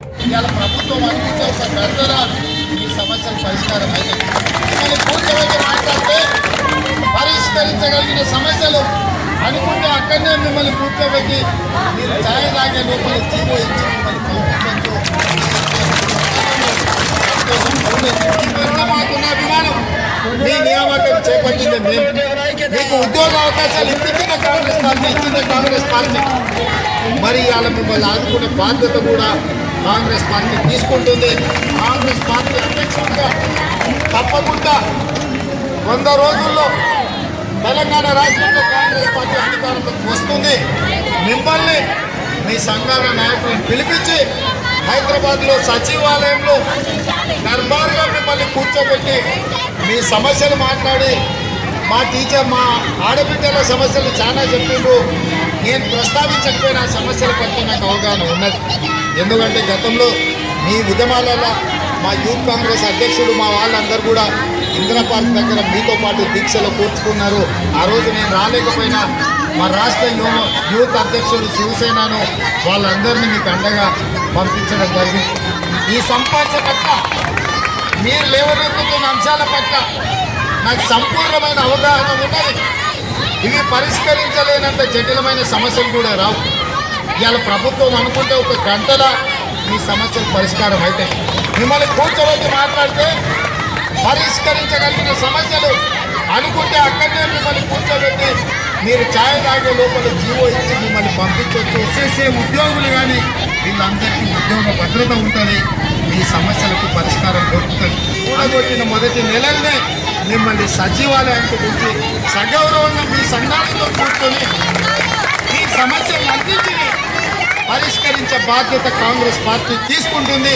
ఇవాళ ప్రభుత్వం అనుకుంటే ఒక గంటల ఈ సమస్యల పరిష్కారం అయితే మిమ్మల్ని పూర్తిగా మాట్లాడితే పరిష్కరించగలిగిన సమస్యలు అనుకుంటే అక్కడనే మిమ్మల్ని కూర్చోబెట్టి మీరు ఛాయ్ తాగే లోపల జీవో ఇచ్చి మిమ్మల్ని మాకున్న అభిమానం మీ నియామకం చేపట్టింది మేము మీకు ఉద్యోగ అవకాశాలు ఇచ్చిందే కాంగ్రెస్ పార్టీ మరి ఇవాళ మిమ్మల్ని ఆదుకునే బాధ్యత కూడా కాంగ్రెస్ పార్టీ తీసుకుంటుంది. కాంగ్రెస్ పార్టీ అధ్యక్షుడిగా తప్పకుండా 100 రోజుల్లో తెలంగాణ రాష్ట్రంలో కాంగ్రెస్ పార్టీ అధికారంలోకి వస్తుంది. మిమ్మల్ని మీ సంఘాల నాయకులను పిలిపించి హైదరాబాద్లో సచివాలయంలో దర్బారుగా మిమ్మల్ని కూర్చోబెట్టి మీ సమస్యలు మాట్లాడి మా ఆడబిడ్డల సమస్యలు చాలా చెప్పిండ్రు. నేను ప్రస్తావించకపోయిన సమస్యల పట్ల నాకు అవగాహన ఉన్నది. ఎందుకంటే గతంలో మీ ఉద్యమాలలో మా యూత్ కాంగ్రెస్ అధ్యక్షుడు మా వాళ్ళందరూ కూడా ఇందిరా పార్క్ దగ్గర మీతో పాటు దీక్షలు కూర్చుకున్నారు. ఆ రోజు నేను రాలేకపోయినా మా రాష్ట్ర యూత్ అధ్యక్షుడు శివసేనను వాళ్ళందరినీ మీకు అండగా పంపించడం జరిగింది. ఈ సంపాదన పట్ల మీరు లేవనెత్తుతున్న అంశాల పట్ల నాకు సంపూర్ణమైన అవగాహన ఉన్నది. ఇవి పరిష్కరించలేనంత జటిలమైన సమస్యలు కూడా రావు. ఇవాళ ప్రభుత్వం అనుకుంటే ఒక గంటలో మీ సమస్యలు పరిష్కారం అయితే మిమ్మల్ని కూర్చోబెట్టి మాట్లాడితే పరిష్కరించగలిగిన సమస్యలు అనుకుంటే అక్కడనే మిమ్మల్ని కూర్చోబెట్టి మీరు ఛాయ్ తాగే లోపల జీవో ఇచ్చి మిమ్మల్ని పంపించవచ్చు. చేసే ఉద్యోగులు కానీ వీళ్ళందరికీ ఉద్యోగ భద్రత ఉంటుంది. మీ సమస్యలకు పరిష్కారం దొరుకుతుంది. కూడగొట్టిన మొదటి నెలలనే మిమ్మల్ని సచివాలయానికి పిలిచి సగౌరవంగా మీ సంఘాలతో కూర్చొని ఈ సమస్యలన్నింటినీ పరిష్కరించే బాధ్యత కాంగ్రెస్ పార్టీ తీసుకుంటుంది.